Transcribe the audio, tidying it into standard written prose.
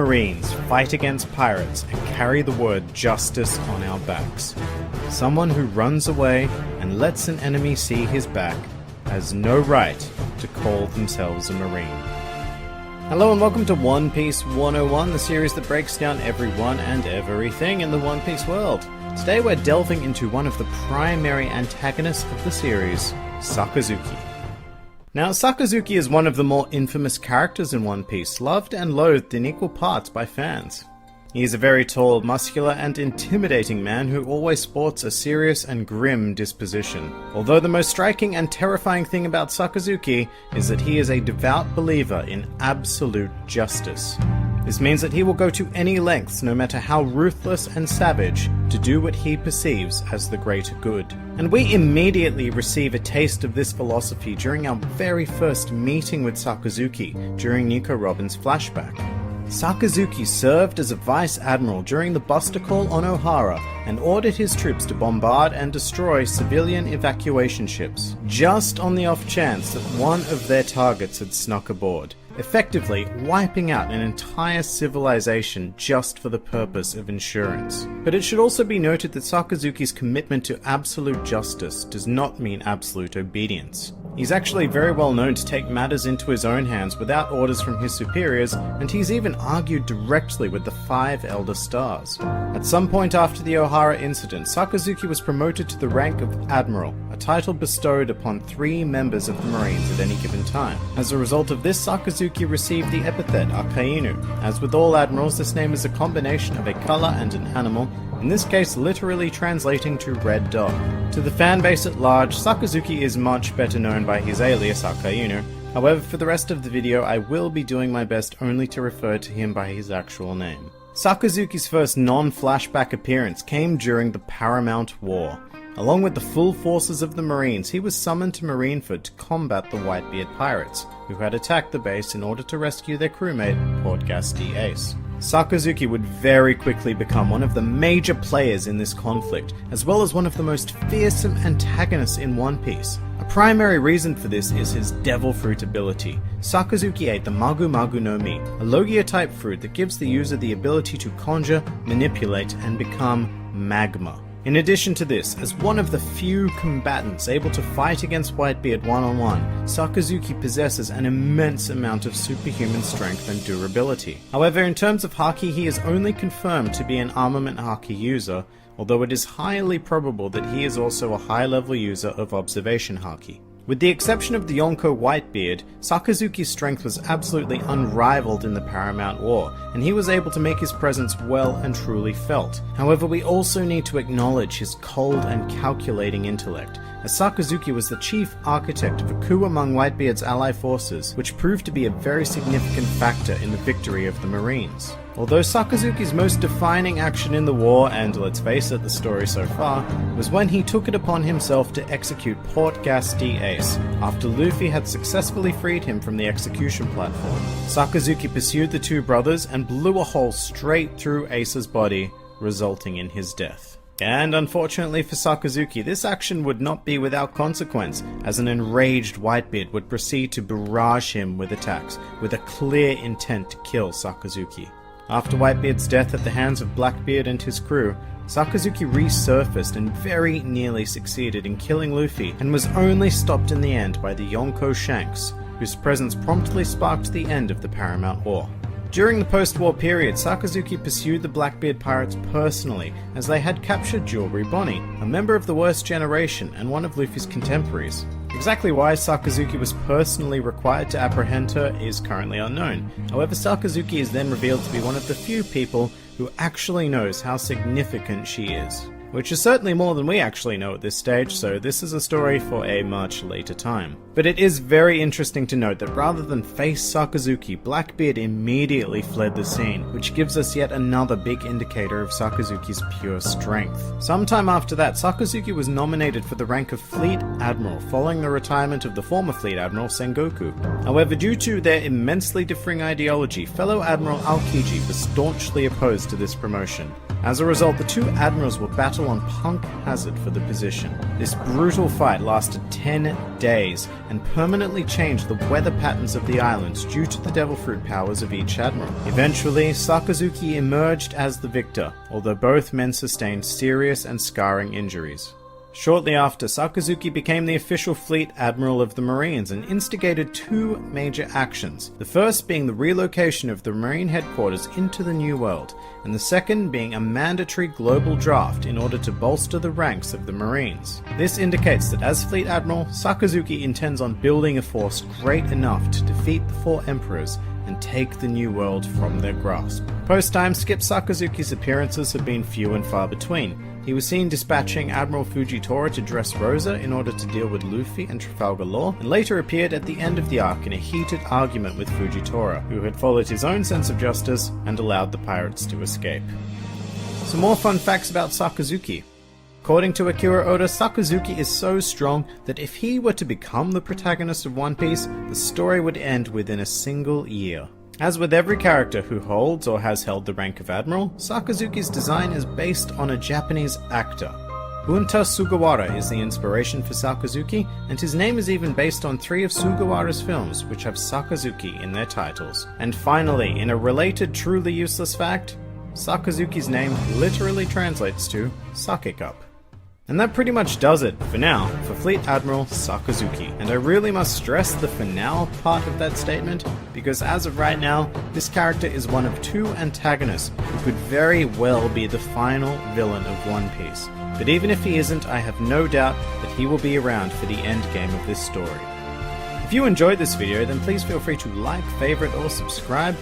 Marines fight against pirates and carry the word justice on our backs. Someone who runs away and lets an enemy see his back has no right to call themselves a Marine. Hello and welcome to One Piece 101, the series that breaks down everyone and everything in the One Piece world. Today we're delving into one of the primary antagonists of the series, Sakazuki. Now, Sakazuki is one of the more infamous characters in One Piece, loved and loathed in equal parts by fans. He is a very tall, muscular, and intimidating man who always sports a serious and grim disposition. Although the most striking and terrifying thing about Sakazuki is that he is a devout believer in absolute justice. This means that he will go to any lengths, no matter how ruthless and savage, to do what he perceives as the greater good. And we immediately receive a taste of this philosophy during our very first meeting with Sakazuki during Nico Robin's flashback. Sakazuki served as a vice admiral during the Buster Call on Ohara and ordered his troops to bombard and destroy civilian evacuation ships, just on the off chance that one of their targets had snuck aboard, effectively wiping out an entire civilization just for the purpose of insurance. But it should also be noted that Sakazuki's commitment to absolute justice does not mean absolute obedience. He's actually very well known to take matters into his own hands without orders from his superiors, and he's even argued directly with the 5 Elder Stars. At some point after the Ohara incident, Sakazuki was promoted to the rank of Admiral, a title bestowed upon 3 members of the Marines at any given time. As a result of this, Sakazuki received the epithet AKAINU. As with all admirals, this name is a combination of a color and an animal, in this case literally translating to Red Dog. To the fanbase at large, Sakazuki is much better known by his alias AKAINU. However, for the rest of the video I will be doing my best only to refer to him by his actual name. Sakazuki's first non-flashback appearance came during the Paramount War. Along with the full forces of the Marines, he was summoned to Marineford to combat the Whitebeard pirates, who had attacked the base in order to rescue their crewmate, Portgas D. Ace. Sakazuki would very quickly become one of the major players in this conflict, as well as one of the most fearsome antagonists in One Piece. A primary reason for this is his Devil Fruit ability. Sakazuki ate the MAGU no Mi, a Logia-type fruit that gives the user the ability to conjure, manipulate, and become magma. In addition to this, as one of the few combatants able to fight against Whitebeard one-on-one, Sakazuki possesses an immense amount of superhuman strength and durability. However, in terms of Haki, he is only confirmed to be an armament Haki user, although it is highly probable that he is also a high-level user of observation Haki. With the exception of the Yonko Whitebeard, Sakazuki's strength was absolutely unrivaled in the Paramount War, and he was able to make his presence well and truly felt. However, we also need to acknowledge his cold and calculating intellect, as Sakazuki was the chief architect of a coup among Whitebeard's ally forces, which proved to be a very significant factor in the victory of the Marines. Although Sakazuki's most defining action in the war, and let's face it, the story so far, was when he took it upon himself to execute Portgas D. Ace, after Luffy had successfully freed him from the execution platform. Sakazuki pursued the 2 brothers and blew a hole straight through Ace's body, resulting in his death. And unfortunately for Sakazuki, this action would not be without consequence, as an enraged Whitebeard would proceed to barrage him with attacks, with a clear intent to kill Sakazuki. After Whitebeard's death at the hands of Blackbeard and his crew, Sakazuki resurfaced and very nearly succeeded in killing Luffy, and was only stopped in the end by the Yonko Shanks, whose presence promptly sparked the end of the Paramount War. During the post-war period, Sakazuki pursued the Blackbeard pirates personally, as they had captured Jewelry Bonnie, a member of the Worst Generation and one of Luffy's contemporaries. Exactly why Sakazuki was personally required to apprehend her is currently unknown. However, Sakazuki is then revealed to be one of the few people who actually knows how significant she is. Which is certainly more than we actually know at this stage, so this is a story for a much later time. But it is very interesting to note that rather than face Sakazuki, Blackbeard immediately fled the scene, which gives us yet another big indicator of Sakazuki's pure strength. Sometime after that, Sakazuki was nominated for the rank of Fleet Admiral, following the retirement of the former Fleet Admiral Sengoku. However, due to their immensely differing ideology, fellow Admiral Aokiji was staunchly opposed to this promotion. As a result, the two admirals will battle on Punk Hazard for the position. This brutal fight lasted 10 days and permanently changed the weather patterns of the islands due to the devil fruit powers of each admiral. Eventually, Sakazuki emerged as the victor, although both men sustained serious and scarring injuries. Shortly after, Sakazuki became the official fleet admiral of the Marines and instigated two major actions, the first being the relocation of the Marine headquarters into the New World, and the second being a mandatory global draft in order to bolster the ranks of the Marines. This indicates that as fleet admiral, Sakazuki intends on building a force great enough to defeat the four emperors and take the New World from their grasp. Post-time skip, Sakazuki's appearances have been few and far between. He was seen dispatching Admiral Fujitora to Dressrosa in order to deal with Luffy and Trafalgar Law, and later appeared at the end of the arc in a heated argument with Fujitora, who had followed his own sense of justice and allowed the pirates to escape. Some more fun facts about Sakazuki. According to Akira Oda, Sakazuki is so strong that if he were to become the protagonist of One Piece, the story would end within a single year. As with every character who holds or has held the rank of Admiral, Sakazuki's design is based on a Japanese actor. Bunta Sugawara is the inspiration for Sakazuki, and his name is even based on 3 of Sugawara's films, which have Sakazuki in their titles. And finally, in a related truly useless fact, Sakazuki's name literally translates to Sake Cup. And that pretty much does it, for now, for Fleet Admiral Sakazuki. And I really must stress the "for now" part of that statement, because as of right now, this character is one of 2 antagonists who could very well be the final villain of One Piece. But even if he isn't, I have no doubt that he will be around for the endgame of this story. If you enjoyed this video, then please feel free to like, favorite, or subscribe.